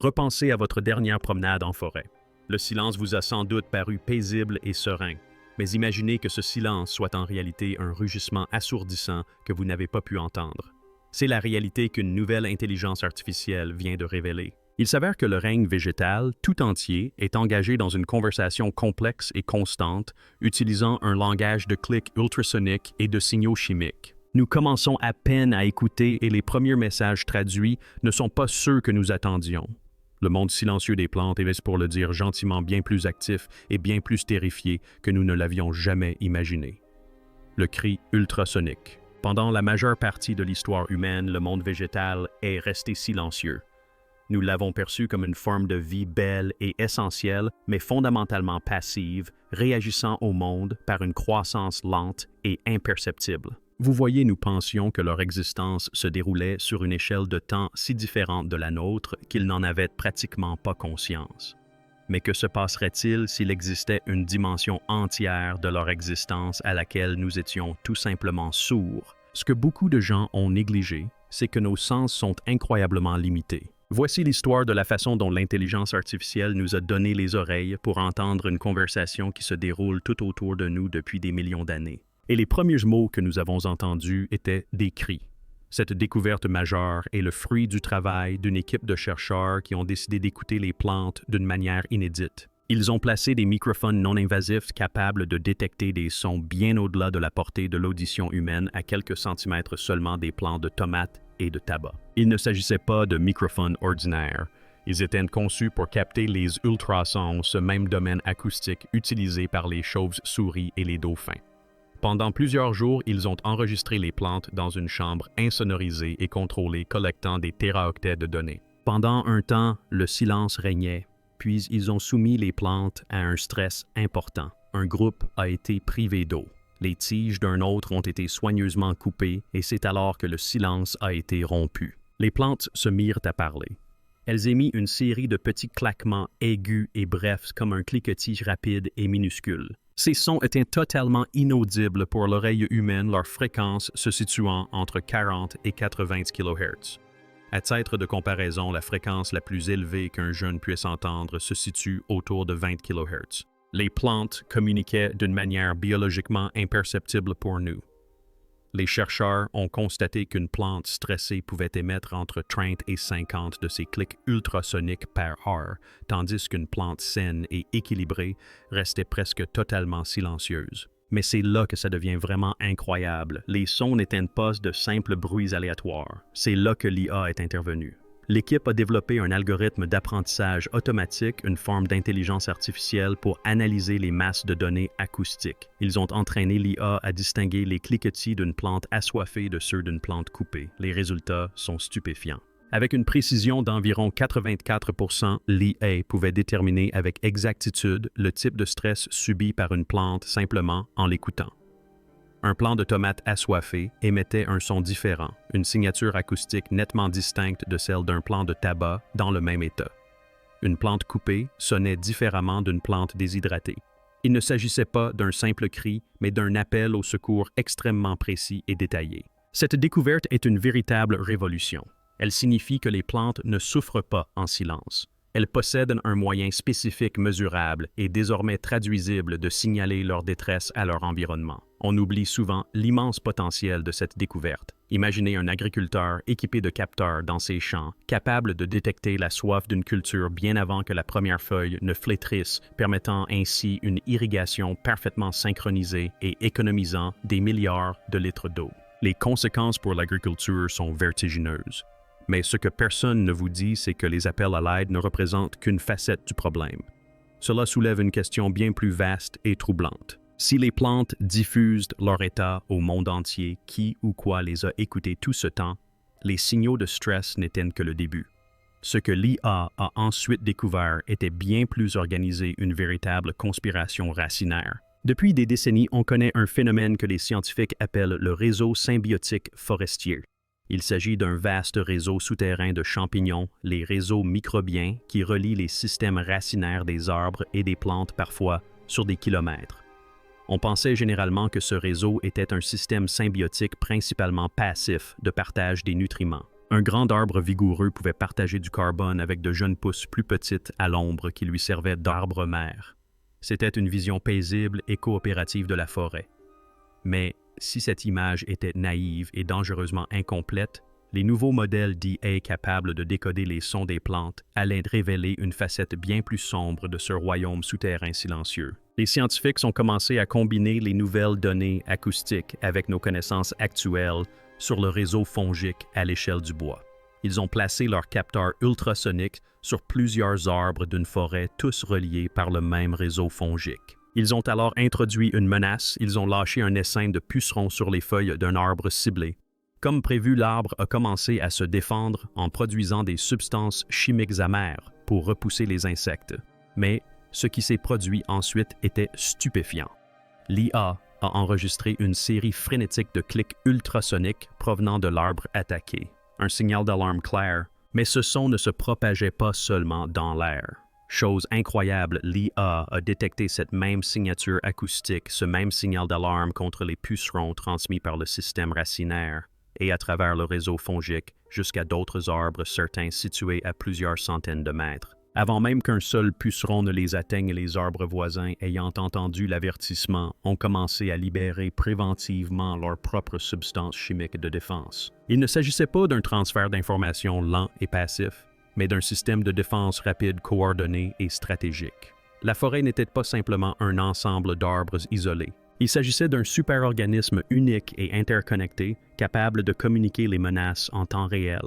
Repensez à votre dernière promenade en forêt. Le silence vous a sans doute paru paisible et serein, mais imaginez que ce silence soit en réalité un rugissement assourdissant que vous n'avez pas pu entendre. C'est la réalité qu'une nouvelle intelligence artificielle vient de révéler. Il s'avère que le règne végétal tout entier est engagé dans une conversation complexe et constante, utilisant un langage de clics ultrasoniques et de signaux chimiques. Nous commençons à peine à écouter et les premiers messages traduits ne sont pas ceux que nous attendions. Le monde silencieux des plantes est, pour le dire gentiment, bien plus actif et bien plus terrifié que nous ne l'avions jamais imaginé. Le cri ultrasonique. Pendant la majeure partie de l'histoire humaine, le monde végétal est resté silencieux. Nous l'avons perçu comme une forme de vie belle et essentielle, mais fondamentalement passive, réagissant au monde par une croissance lente et imperceptible. Vous voyez, nous pensions que leur existence se déroulait sur une échelle de temps si différente de la nôtre qu'ils n'en avaient pratiquement pas conscience. Mais que se passerait-il s'il existait une dimension entière de leur existence à laquelle nous étions tout simplement sourds? Ce que beaucoup de gens ont négligé, c'est que nos sens sont incroyablement limités. Voici l'histoire de la façon dont l'intelligence artificielle nous a donné les oreilles pour entendre une conversation qui se déroule tout autour de nous depuis des millions d'années. Et les premiers mots que nous avons entendus étaient des cris. Cette découverte majeure est le fruit du travail d'une équipe de chercheurs qui ont décidé d'écouter les plantes d'une manière inédite. Ils ont placé des microphones non invasifs capables de détecter des sons bien au-delà de la portée de l'audition humaine à quelques centimètres seulement des plants de tomates et de tabac. Il ne s'agissait pas de microphones ordinaires. Ils étaient conçus pour capter les ultrasons, ce même domaine acoustique utilisé par les chauves-souris et les dauphins. Pendant plusieurs jours, ils ont enregistré les plantes dans une chambre insonorisée et contrôlée collectant des téraoctets de données. Pendant un temps, le silence régnait, puis ils ont soumis les plantes à un stress important. Un groupe a été privé d'eau. Les tiges d'un autre ont été soigneusement coupées et c'est alors que le silence a été rompu. Les plantes se mirent à parler. Elles émirent une série de petits claquements aigus et brefs comme un cliquetis rapide et minuscule. Ces sons étaient totalement inaudibles pour l'oreille humaine, leur fréquence se situant entre 40 et 80 kHz. À titre de comparaison, la fréquence la plus élevée qu'un jeune puisse entendre se situe autour de 20 kHz. Les plantes communiquaient d'une manière biologiquement imperceptible pour nous. Les chercheurs ont constaté qu'une plante stressée pouvait émettre entre 30 et 50 de ces clics ultrasoniques par heure, tandis qu'une plante saine et équilibrée restait presque totalement silencieuse. Mais c'est là que ça devient vraiment incroyable. Les sons n'étaient pas de simples bruits aléatoires. C'est là que l'IA est intervenue. L'équipe a développé un algorithme d'apprentissage automatique, une forme d'intelligence artificielle pour analyser les masses de données acoustiques. Ils ont entraîné l'IA à distinguer les cliquetis d'une plante assoiffée de ceux d'une plante coupée. Les résultats sont stupéfiants. Avec une précision d'environ 84%, l'IA pouvait déterminer avec exactitude le type de stress subi par une plante simplement en l'écoutant. Un plant de tomate assoiffé émettait un son différent, une signature acoustique nettement distincte de celle d'un plant de tabac dans le même état. Une plante coupée sonnait différemment d'une plante déshydratée. Il ne s'agissait pas d'un simple cri, mais d'un appel au secours extrêmement précis et détaillé. Cette découverte est une véritable révolution. Elle signifie que les plantes ne souffrent pas en silence. Elles possèdent un moyen spécifique mesurable et désormais traduisible de signaler leur détresse à leur environnement. On oublie souvent l'immense potentiel de cette découverte. Imaginez un agriculteur équipé de capteurs dans ses champs, capable de détecter la soif d'une culture bien avant que la première feuille ne flétrisse, permettant ainsi une irrigation parfaitement synchronisée et économisant des milliards de litres d'eau. Les conséquences pour l'agriculture sont vertigineuses. Mais ce que personne ne vous dit, c'est que les appels à l'aide ne représentent qu'une facette du problème. Cela soulève une question bien plus vaste et troublante. Si les plantes diffusent leur état au monde entier, qui ou quoi les a écoutées tout ce temps, les signaux de stress n'étaient que le début. Ce que l'IA a ensuite découvert était bien plus organisé, une véritable conspiration racinaire. Depuis des décennies, on connaît un phénomène que les scientifiques appellent le réseau symbiotique forestier. Il s'agit d'un vaste réseau souterrain de champignons, les réseaux microbiens qui relient les systèmes racinaires des arbres et des plantes parfois sur des kilomètres. On pensait généralement que ce réseau était un système symbiotique principalement passif de partage des nutriments. Un grand arbre vigoureux pouvait partager du carbone avec de jeunes pousses plus petites à l'ombre qui lui servaient d'arbre mère. C'était une vision paisible et coopérative de la forêt. Mais si cette image était naïve et dangereusement incomplète, les nouveaux modèles d'IA capables de décoder les sons des plantes allaient révéler une facette bien plus sombre de ce royaume souterrain silencieux. Les scientifiques ont commencé à combiner les nouvelles données acoustiques avec nos connaissances actuelles sur le réseau fongique à l'échelle du bois. Ils ont placé leurs capteurs ultrasoniques sur plusieurs arbres d'une forêt, tous reliés par le même réseau fongique. Ils ont alors introduit une menace, ils ont lâché un essaim de pucerons sur les feuilles d'un arbre ciblé. Comme prévu, l'arbre a commencé à se défendre en produisant des substances chimiques amères pour repousser les insectes. Mais ce qui s'est produit ensuite était stupéfiant. L'IA a enregistré une série frénétique de clics ultrasoniques provenant de l'arbre attaqué. Un signal d'alarme clair, mais ce son ne se propageait pas seulement dans l'air. Chose incroyable, l'IA a détecté cette même signature acoustique, ce même signal d'alarme contre les pucerons transmis par le système racinaire et à travers le réseau fongique jusqu'à d'autres arbres certains situés à plusieurs centaines de mètres. Avant même qu'un seul puceron ne les atteigne, les arbres voisins, ayant entendu l'avertissement, ont commencé à libérer préventivement leurs propres substances chimiques de défense. Il ne s'agissait pas d'un transfert d'informations lent et passif, mais d'un système de défense rapide, coordonné et stratégique. La forêt n'était pas simplement un ensemble d'arbres isolés. Il s'agissait d'un superorganisme unique et interconnecté, capable de communiquer les menaces en temps réel.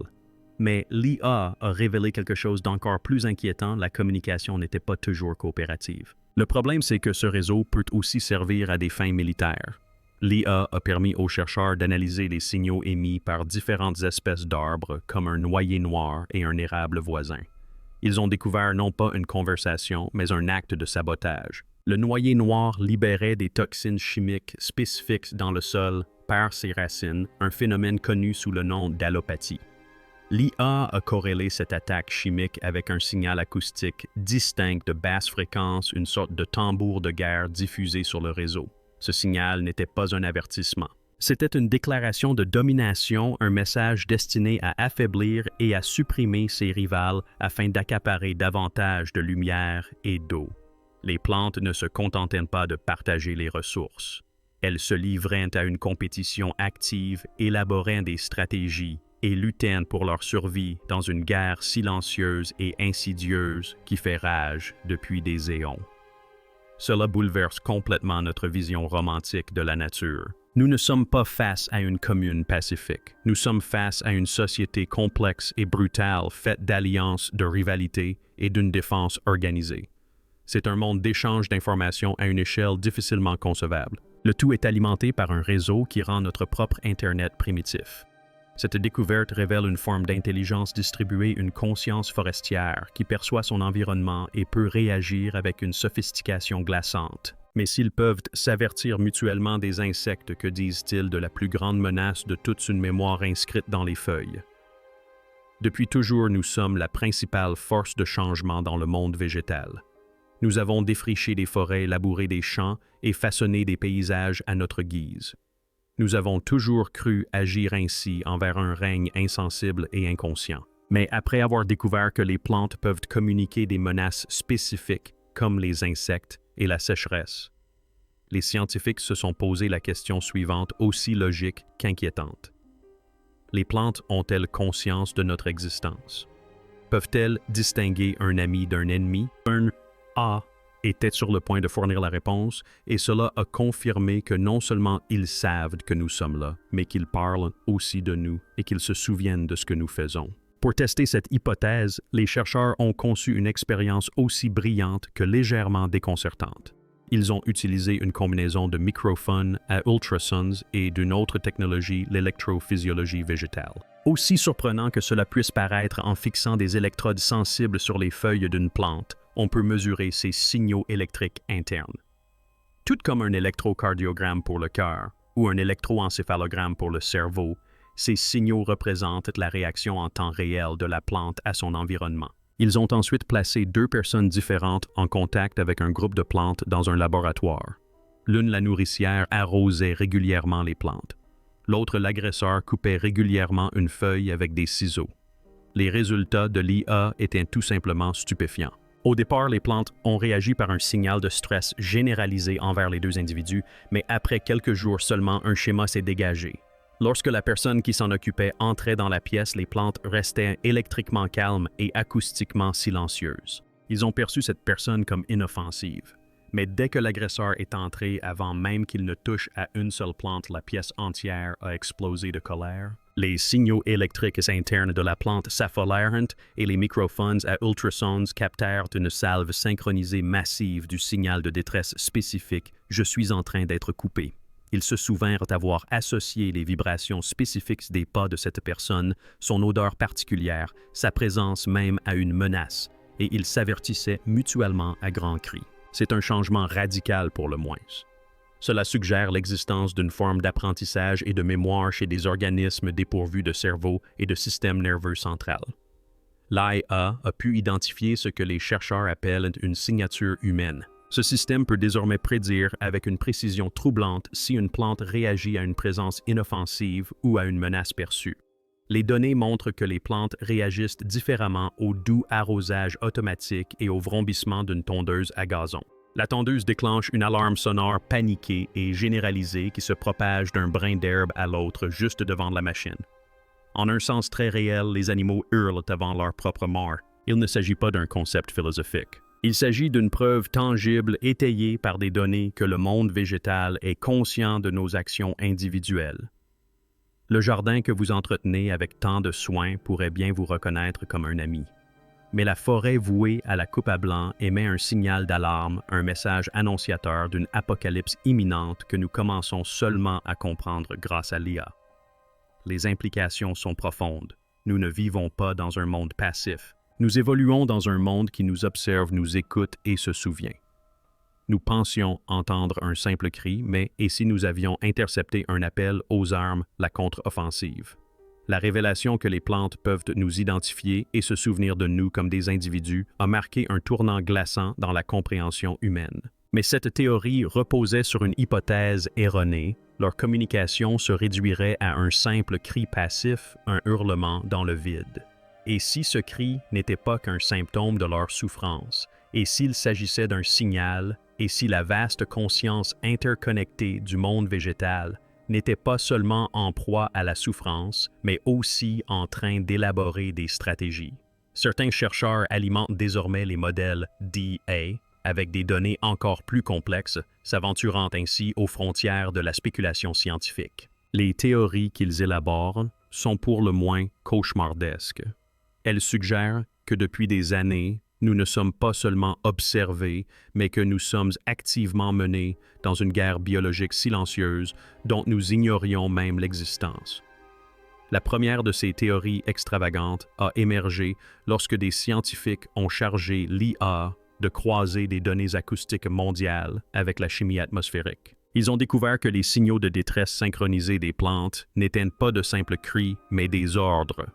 Mais l'IA a révélé quelque chose d'encore plus inquiétant, la communication n'était pas toujours coopérative. Le problème, c'est que ce réseau peut aussi servir à des fins militaires. L'IA a permis aux chercheurs d'analyser les signaux émis par différentes espèces d'arbres, comme un noyer noir et un érable voisin. Ils ont découvert non pas une conversation, mais un acte de sabotage. Le noyer noir libérait des toxines chimiques spécifiques dans le sol par ses racines, un phénomène connu sous le nom d'allopathie. L'IA a corrélé cette attaque chimique avec un signal acoustique distinct de basse fréquence, une sorte de tambour de guerre diffusé sur le réseau. Ce signal n'était pas un avertissement. C'était une déclaration de domination, un message destiné à affaiblir et à supprimer ses rivales afin d'accaparer davantage de lumière et d'eau. Les plantes ne se contentaient pas de partager les ressources. Elles se livraient à une compétition active, élaboraient des stratégies et luttaient pour leur survie dans une guerre silencieuse et insidieuse qui fait rage depuis des éons. Cela bouleverse complètement notre vision romantique de la nature. Nous ne sommes pas face à une commune pacifique. Nous sommes face à une société complexe et brutale faite d'alliances, de rivalités et d'une défense organisée. C'est un monde d'échange d'informations à une échelle difficilement concevable. Le tout est alimenté par un réseau qui rend notre propre Internet primitif. Cette découverte révèle une forme d'intelligence distribuée, une conscience forestière qui perçoit son environnement et peut réagir avec une sophistication glaçante. Mais s'ils peuvent s'avertir mutuellement des insectes, que disent-ils de la plus grande menace de toute une mémoire inscrite dans les feuilles? Depuis toujours, nous sommes la principale force de changement dans le monde végétal. Nous avons défriché des forêts, labouré des champs et façonné des paysages à notre guise. Nous avons toujours cru agir ainsi envers un règne insensible et inconscient. Mais après avoir découvert que les plantes peuvent communiquer des menaces spécifiques, comme les insectes et la sécheresse, les scientifiques se sont posé la question suivante, aussi logique qu'inquiétante. Les plantes ont-elles conscience de notre existence? Peuvent-elles distinguer un ami d'un ennemi? Un A était sur le point de fournir la réponse, et cela a confirmé que non seulement ils savent que nous sommes là, mais qu'ils parlent aussi de nous et qu'ils se souviennent de ce que nous faisons. Pour tester cette hypothèse, les chercheurs ont conçu une expérience aussi brillante que légèrement déconcertante. Ils ont utilisé une combinaison de microphones à ultrasons et d'une autre technologie, l'électrophysiologie végétale. Aussi surprenant que cela puisse paraître en fixant des électrodes sensibles sur les feuilles d'une plante, on peut mesurer ses signaux électriques internes. Tout comme un électrocardiogramme pour le cœur ou un électroencéphalogramme pour le cerveau, ces signaux représentent la réaction en temps réel de la plante à son environnement. Ils ont ensuite placé 2 personnes différentes en contact avec un groupe de plantes dans un laboratoire. L'une, la nourricière, arrosait régulièrement les plantes. L'autre, l'agresseur, coupait régulièrement une feuille avec des ciseaux. Les résultats de l'IA étaient tout simplement stupéfiants. Au départ, les plantes ont réagi par un signal de stress généralisé envers les deux individus, mais après quelques jours seulement, un schéma s'est dégagé. Lorsque la personne qui s'en occupait entrait dans la pièce, les plantes restaient électriquement calmes et acoustiquement silencieuses. Ils ont perçu cette personne comme inoffensive. Mais dès que l'agresseur est entré, avant même qu'il ne touche à une seule plante, la pièce entière a explosé de colère. Les signaux électriques internes de la plante s'affolèrent et les microphones à ultrasons captèrent une salve synchronisée massive du signal de détresse spécifique « Je suis en train d'être coupé ». Ils se souvinrent avoir associé les vibrations spécifiques des pas de cette personne, son odeur particulière, sa présence même à une menace, et ils s'avertissaient mutuellement à grands cris. C'est un changement radical pour le moins. Cela suggère l'existence d'une forme d'apprentissage et de mémoire chez des organismes dépourvus de cerveau et de système nerveux central. L'IA a pu identifier ce que les chercheurs appellent une signature humaine. Ce système peut désormais prédire avec une précision troublante si une plante réagit à une présence inoffensive ou à une menace perçue. Les données montrent que les plantes réagissent différemment au doux arrosage automatique et au vrombissement d'une tondeuse à gazon. La tondeuse déclenche une alarme sonore paniquée et généralisée qui se propage d'un brin d'herbe à l'autre juste devant la machine. En un sens très réel, les animaux hurlent avant leur propre mort. Il ne s'agit pas d'un concept philosophique. Il s'agit d'une preuve tangible étayée par des données que le monde végétal est conscient de nos actions individuelles. Le jardin que vous entretenez avec tant de soin pourrait bien vous reconnaître comme un ami. Mais la forêt vouée à la coupe à blanc émet un signal d'alarme, un message annonciateur d'une apocalypse imminente que nous commençons seulement à comprendre grâce à l'IA. Les implications sont profondes. Nous ne vivons pas dans un monde passif. Nous évoluons dans un monde qui nous observe, nous écoute et se souvient. Nous pensions entendre un simple cri, mais et si nous avions intercepté un appel aux armes, la contre-offensive? La révélation que les plantes peuvent nous identifier et se souvenir de nous comme des individus a marqué un tournant glaçant dans la compréhension humaine. Mais cette théorie reposait sur une hypothèse erronée. Leur communication se réduirait à un simple cri passif, un hurlement dans le vide. Et si ce cri n'était pas qu'un symptôme de leur souffrance, et s'il s'agissait d'un signal, et si la vaste conscience interconnectée du monde végétal n'était pas seulement en proie à la souffrance, mais aussi en train d'élaborer des stratégies. Certains chercheurs alimentent désormais les modèles d'IA avec des données encore plus complexes, s'aventurant ainsi aux frontières de la spéculation scientifique. Les théories qu'ils élaborent sont pour le moins cauchemardesques. Elles suggèrent que depuis des années, nous ne sommes pas seulement observés, mais que nous sommes activement menés dans une guerre biologique silencieuse dont nous ignorions même l'existence. La première de ces théories extravagantes a émergé lorsque des scientifiques ont chargé l'IA de croiser des données acoustiques mondiales avec la chimie atmosphérique. Ils ont découvert que les signaux de détresse synchronisés des plantes n'étaient pas de simples cris, mais des ordres.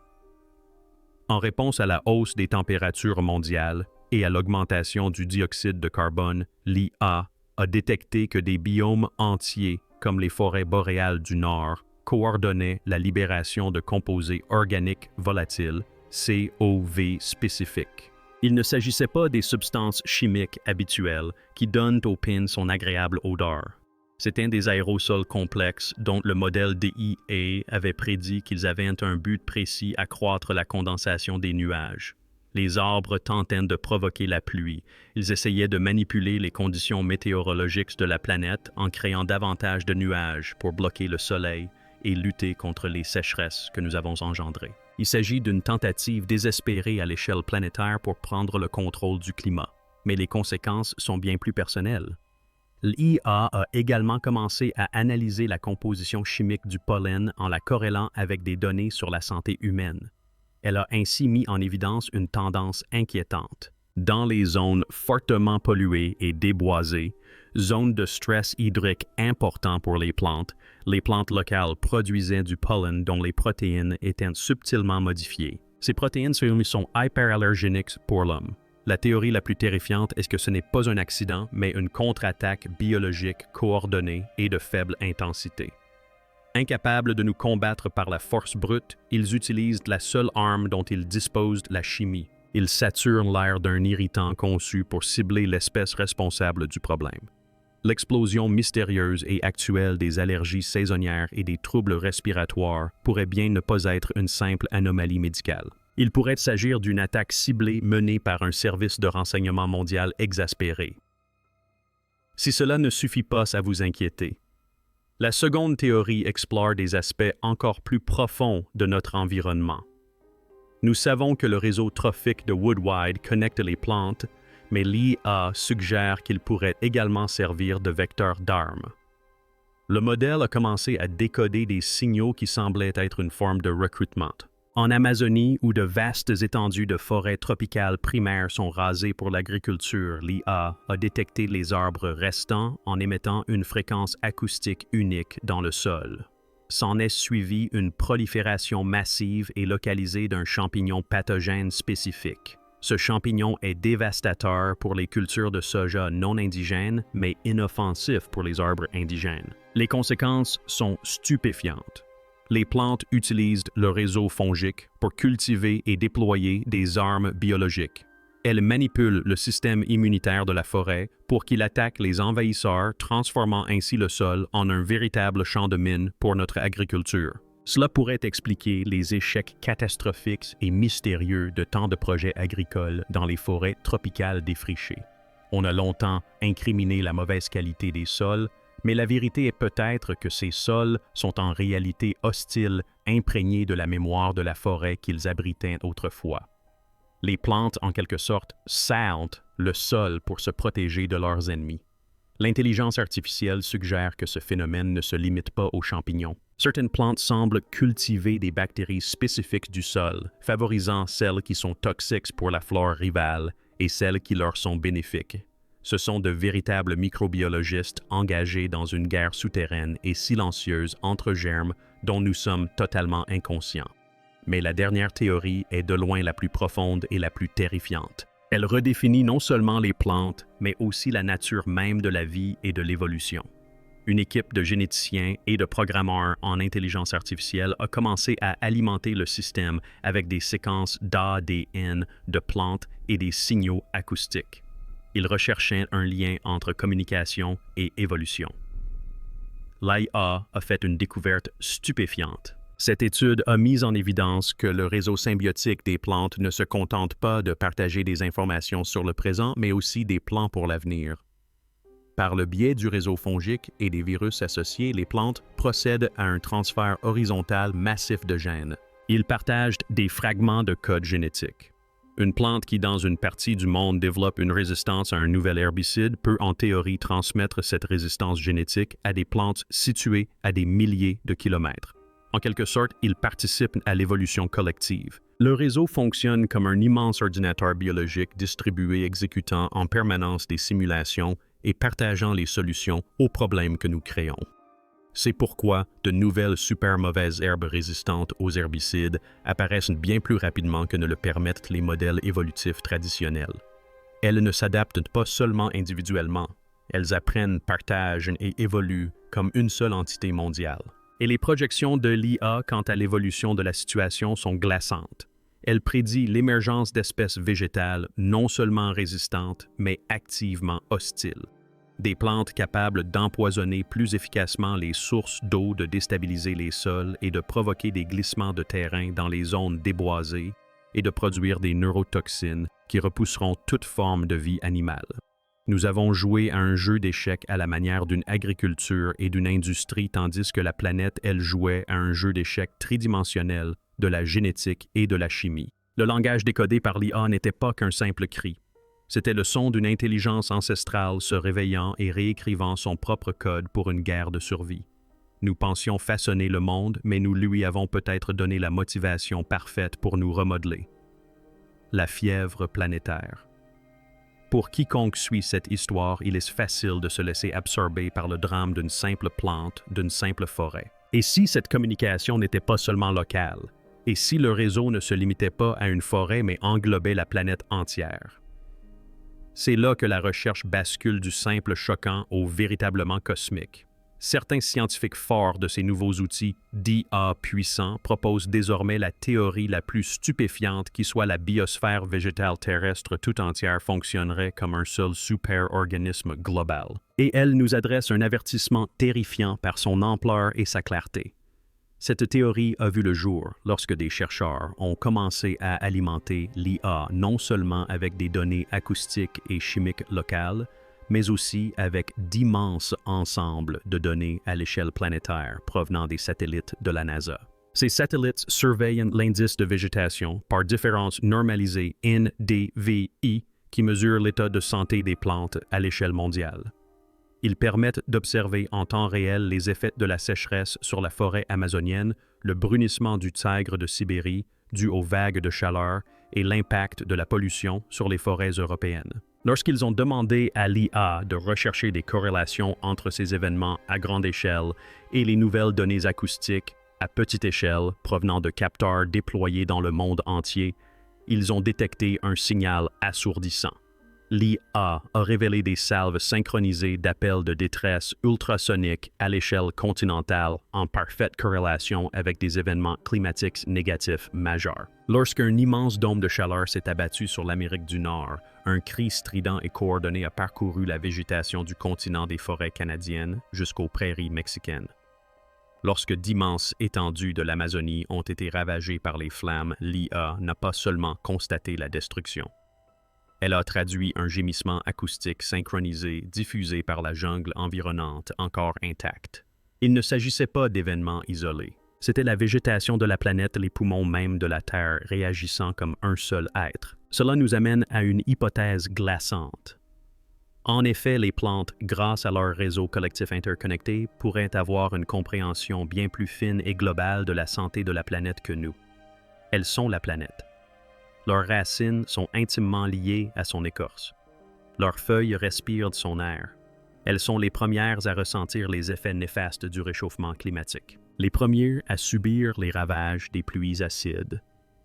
En réponse à la hausse des températures mondiales et à l'augmentation du dioxyde de carbone, l'IA a détecté que des biomes entiers, comme les forêts boréales du Nord, coordonnaient la libération de composés organiques volatiles, COV spécifiques. Il ne s'agissait pas des substances chimiques habituelles qui donnent au pin son agréable odeur. C'étaient des aérosols complexes dont le modèle DIA avait prédit qu'ils avaient un but précis: accroître la condensation des nuages. Les arbres tentaient de provoquer la pluie. Ils essayaient de manipuler les conditions météorologiques de la planète en créant davantage de nuages pour bloquer le soleil et lutter contre les sécheresses que nous avons engendrées. Il s'agit d'une tentative désespérée à l'échelle planétaire pour prendre le contrôle du climat. Mais les conséquences sont bien plus personnelles. L'IA a également commencé à analyser la composition chimique du pollen en la corrélant avec des données sur la santé humaine. Elle a ainsi mis en évidence une tendance inquiétante. Dans les zones fortement polluées et déboisées, zones de stress hydrique important pour les plantes locales produisaient du pollen dont les protéines étaient subtilement modifiées. Ces protéines sont hyperallergéniques pour l'homme. La théorie la plus terrifiante est que ce n'est pas un accident, mais une contre-attaque biologique coordonnée et de faible intensité. Incapables de nous combattre par la force brute, ils utilisent la seule arme dont ils disposent, la chimie. Ils saturent l'air d'un irritant conçu pour cibler l'espèce responsable du problème. L'explosion mystérieuse et actuelle des allergies saisonnières et des troubles respiratoires pourrait bien ne pas être une simple anomalie médicale. Il pourrait s'agir d'une attaque ciblée menée par un service de renseignement mondial exaspéré. Si cela ne suffit pas à vous inquiéter, la seconde théorie explore des aspects encore plus profonds de notre environnement. Nous savons que le réseau trophique de Woodwide connecte les plantes, mais l'IA suggère qu'il pourrait également servir de vecteur d'armes. Le modèle a commencé à décoder des signaux qui semblaient être une forme de recrutement. En Amazonie, où de vastes étendues de forêts tropicales primaires sont rasées pour l'agriculture, l'IA a détecté les arbres restants en émettant une fréquence acoustique unique dans le sol. S'en est suivi une prolifération massive et localisée d'un champignon pathogène spécifique. Ce champignon est dévastateur pour les cultures de soja non indigènes, mais inoffensif pour les arbres indigènes. Les conséquences sont stupéfiantes. Les plantes utilisent le réseau fongique pour cultiver et déployer des armes biologiques. Elles manipulent le système immunitaire de la forêt pour qu'il attaque les envahisseurs, transformant ainsi le sol en un véritable champ de mine pour notre agriculture. Cela pourrait expliquer les échecs catastrophiques et mystérieux de tant de projets agricoles dans les forêts tropicales défrichées. On a longtemps incriminé la mauvaise qualité des sols, mais la vérité est peut-être que ces sols sont en réalité hostiles, imprégnés de la mémoire de la forêt qu'ils abritaient autrefois. Les plantes, en quelque sorte, scellent le sol pour se protéger de leurs ennemis. L'intelligence artificielle suggère que ce phénomène ne se limite pas aux champignons. Certaines plantes semblent cultiver des bactéries spécifiques du sol, favorisant celles qui sont toxiques pour la flore rivale et celles qui leur sont bénéfiques. Ce sont de véritables microbiologistes engagés dans une guerre souterraine et silencieuse entre germes dont nous sommes totalement inconscients. Mais la dernière théorie est de loin la plus profonde et la plus terrifiante. Elle redéfinit non seulement les plantes, mais aussi la nature même de la vie et de l'évolution. Une équipe de généticiens et de programmeurs en intelligence artificielle a commencé à alimenter le système avec des séquences d'ADN de plantes et des signaux acoustiques. Ils recherchaient un lien entre communication et évolution. L'IA a fait une découverte stupéfiante. Cette étude a mis en évidence que le réseau symbiotique des plantes ne se contente pas de partager des informations sur le présent, mais aussi des plans pour l'avenir. Par le biais du réseau fongique et des virus associés, les plantes procèdent à un transfert horizontal massif de gènes. Ils partagent des fragments de code génétique. Une plante qui, dans une partie du monde, développe une résistance à un nouvel herbicide peut en théorie transmettre cette résistance génétique à des plantes situées à des milliers de kilomètres. En quelque sorte, ils participent à l'évolution collective. Le réseau fonctionne comme un immense ordinateur biologique distribué exécutant en permanence des simulations et partageant les solutions aux problèmes que nous créons. C'est pourquoi de nouvelles super mauvaises herbes résistantes aux herbicides apparaissent bien plus rapidement que ne le permettent les modèles évolutifs traditionnels. Elles ne s'adaptent pas seulement individuellement, elles apprennent, partagent et évoluent comme une seule entité mondiale. Et les projections de l'IA quant à l'évolution de la situation sont glaçantes. Elle prédit l'émergence d'espèces végétales non seulement résistantes, mais activement hostiles. Des plantes capables d'empoisonner plus efficacement les sources d'eau, de déstabiliser les sols et de provoquer des glissements de terrain dans les zones déboisées et de produire des neurotoxines qui repousseront toute forme de vie animale. Nous avons joué à un jeu d'échecs à la manière d'une agriculture et d'une industrie tandis que la planète, elle, jouait à un jeu d'échecs tridimensionnel de la génétique et de la chimie. Le langage décodé par l'IA n'était pas qu'un simple cri. C'était le son d'une intelligence ancestrale se réveillant et réécrivant son propre code pour une guerre de survie. Nous pensions façonner le monde, mais nous lui avons peut-être donné la motivation parfaite pour nous remodeler. La fièvre planétaire. Pour quiconque suit cette histoire, il est facile de se laisser absorber par le drame d'une simple plante, d'une simple forêt. Et si cette communication n'était pas seulement locale? Et si le réseau ne se limitait pas à une forêt, mais englobait la planète entière? C'est là que la recherche bascule du simple choquant au véritablement cosmique. Certains scientifiques forts de ces nouveaux outils d'IA puissants proposent désormais la théorie la plus stupéfiante qui soit la biosphère végétale terrestre tout entière fonctionnerait comme un seul super-organisme global. Et elle nous adresse un avertissement terrifiant par son ampleur et sa clarté. Cette théorie a vu le jour lorsque des chercheurs ont commencé à alimenter l'IA non seulement avec des données acoustiques et chimiques locales, mais aussi avec d'immenses ensembles de données à l'échelle planétaire provenant des satellites de la NASA. Ces satellites surveillent l'indice de végétation par différences normalisées NDVI qui mesurent l'état de santé des plantes à l'échelle mondiale. Ils permettent d'observer en temps réel les effets de la sécheresse sur la forêt amazonienne, le brunissement du tigre de Sibérie dû aux vagues de chaleur et l'impact de la pollution sur les forêts européennes. Lorsqu'ils ont demandé à l'IA de rechercher des corrélations entre ces événements à grande échelle et les nouvelles données acoustiques à petite échelle provenant de capteurs déployés dans le monde entier, ils ont détecté un signal assourdissant. L'IA a révélé des salves synchronisées d'appels de détresse ultrasoniques à l'échelle continentale en parfaite corrélation avec des événements climatiques négatifs majeurs. Lorsqu'un immense dôme de chaleur s'est abattu sur l'Amérique du Nord, un cri strident et coordonné a parcouru la végétation du continent des forêts canadiennes jusqu'aux prairies mexicaines. Lorsque d'immenses étendues de l'Amazonie ont été ravagées par les flammes, l'IA n'a pas seulement constaté la destruction. Elle a traduit un gémissement acoustique synchronisé diffusé par la jungle environnante encore intacte. Il ne s'agissait pas d'événements isolés. C'était la végétation de la planète, les poumons même de la Terre réagissant comme un seul être. Cela nous amène à une hypothèse glaçante. En effet, les plantes, grâce à leur réseau collectif interconnecté, pourraient avoir une compréhension bien plus fine et globale de la santé de la planète que nous. Elles sont la planète. Leurs racines sont intimement liées à son écorce. Leurs feuilles respirent de son air. Elles sont les premières à ressentir les effets néfastes du réchauffement climatique. Les premiers à subir les ravages des pluies acides.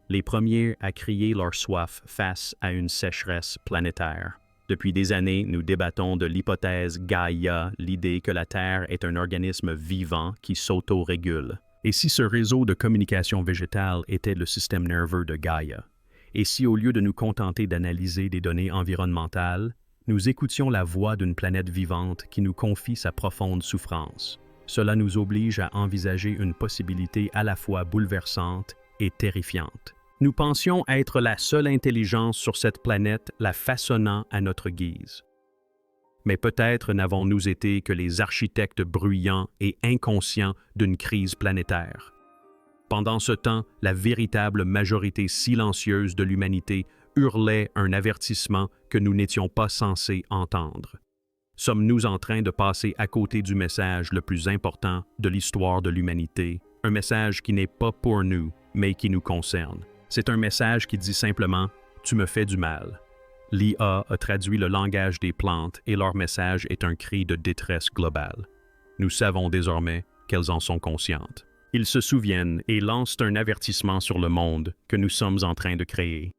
Les premiers à crier leur soif face à une sécheresse planétaire. Depuis des années, nous débattons de l'hypothèse Gaïa, l'idée que la Terre est un organisme vivant qui s'auto-régule. Et si ce réseau de communication végétale était le système nerveux de Gaïa? Et si, au lieu de nous contenter d'analyser des données environnementales, nous écoutions la voix d'une planète vivante qui nous confie sa profonde souffrance? Cela nous oblige à envisager une possibilité à la fois bouleversante et terrifiante. Nous pensions être la seule intelligence sur cette planète la façonnant à notre guise. Mais peut-être n'avons-nous été que les architectes bruyants et inconscients d'une crise planétaire. Pendant ce temps, la véritable majorité silencieuse de l'humanité hurlait un avertissement que nous n'étions pas censés entendre. Sommes-nous en train de passer à côté du message le plus important de l'histoire de l'humanité, un message qui n'est pas pour nous, mais qui nous concerne? C'est un message qui dit simplement « Tu me fais du mal ». L'IA a traduit le langage des plantes et leur message est un cri de détresse globale. Nous savons désormais qu'elles en sont conscientes. Ils se souviennent et lancent un avertissement sur le monde que nous sommes en train de créer.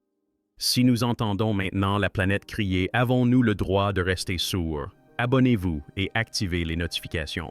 Si nous entendons maintenant la planète crier, avons-nous le droit de rester sourds? Abonnez-vous et activez les notifications.